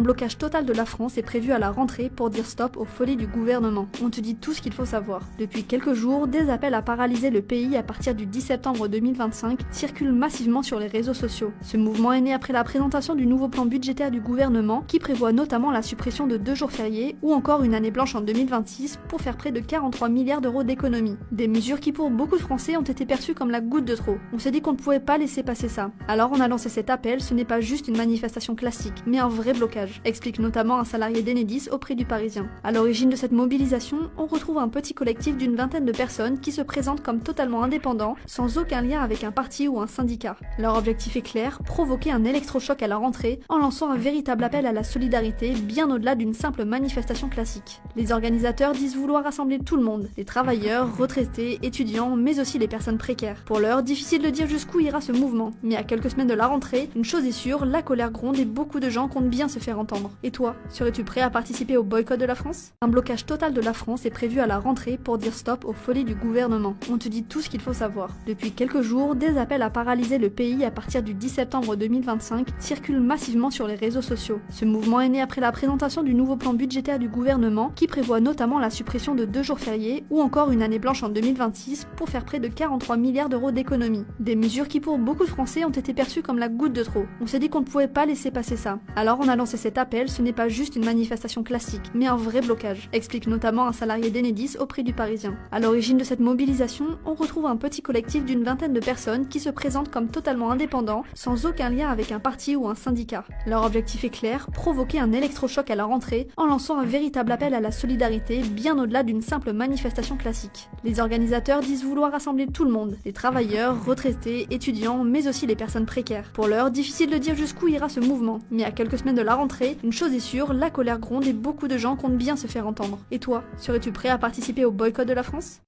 blocage total de la France est prévu à la rentrée pour dire stop aux folies du gouvernement. On te dit tout ce qu'il faut savoir. Depuis quelques jours, des appels à paralyser le pays à partir du 10 septembre 2025 circulent massivement sur les réseaux sociaux. Ce mouvement est né après la présentation du nouveau plan budgétaire du gouvernement qui prévoit notamment la suppression de 2 jours fériés ou encore une année blanche en 2026 pour faire près de 43 milliards d'euros d'économies. Des mesures qui pour beaucoup de Français ont été perçues comme la goutte de trop. On s'est dit qu'on ne pouvait pas laisser passer ça. Alors on a lancé cet appel, ce n'est pas juste une manifestation classique, mais un vrai blocage, explique notamment un salarié d'Enedis auprès du Parisien. À l'origine de cette mobilisation, on retrouve un petit collectif d'une vingtaine de personnes qui se présentent comme totalement indépendants, sans aucun lien avec un parti ou un syndicat. Leur objectif est clair, provoquer un électrochoc à la rentrée en lançant un véritable appel à la solidarité bien au-delà d'une simple manifestation classique. Les organisateurs disent vouloir rassembler tout le monde, les travailleurs, retraités, étudiants, mais aussi les personnes précaires. Pour l'heure, difficile de dire jusqu'où ira ce mouvement, mais à quelques semaines de la rentrée, une chose est sûre, la colère gronde et beaucoup de gens comptent bien se faire entendre. Et toi, serais-tu prêt à participer au boycott de la France? Un blocage total de la France est prévu à la rentrée pour dire stop aux folies du gouvernement. On te dit tout ce qu'il faut savoir. Depuis quelques jours, des appels à paralyser le pays à partir du 10 septembre 2025 circulent massivement sur les réseaux sociaux. Ce mouvement est né après la présentation du nouveau plan budgétaire du gouvernement qui prévoit notamment la suppression de 2 jours fériés ou encore une année blanche en 2026 pour faire près de 43 milliards d'euros d'économies. Des mesures qui pour beaucoup de Français ont été perçues comme la goutte de trop. On s'est dit qu'on ne pouvait pas laisser passer ça. Alors on a lancé cet appel, ce n'est pas juste une manifestation classique, mais un vrai blocage, explique notamment un salarié d'Enedis auprès du Parisien. À l'origine de cette mobilisation, on retrouve un petit collectif d'une vingtaine de personnes qui se présentent comme totalement indépendants, sans aucun lien avec un parti ou un syndicat. Leur objectif est clair, provoquer un électrochoc à la rentrée en lançant un véritable appel à la solidarité bien au-delà d'une simple manifestation classique. Les organisateurs disent vouloir rassembler tout le monde, les travailleurs, retraités, étudiants, mais aussi les personnes précaires. Pour l'heure, difficile de dire jusqu'où ira ce mouvement, mais à quelques semaines de la rentrée, une chose est sûre, la colère gronde et beaucoup de gens comptent bien se faire entendre. Et toi, serais-tu prêt à participer au boycott de la France?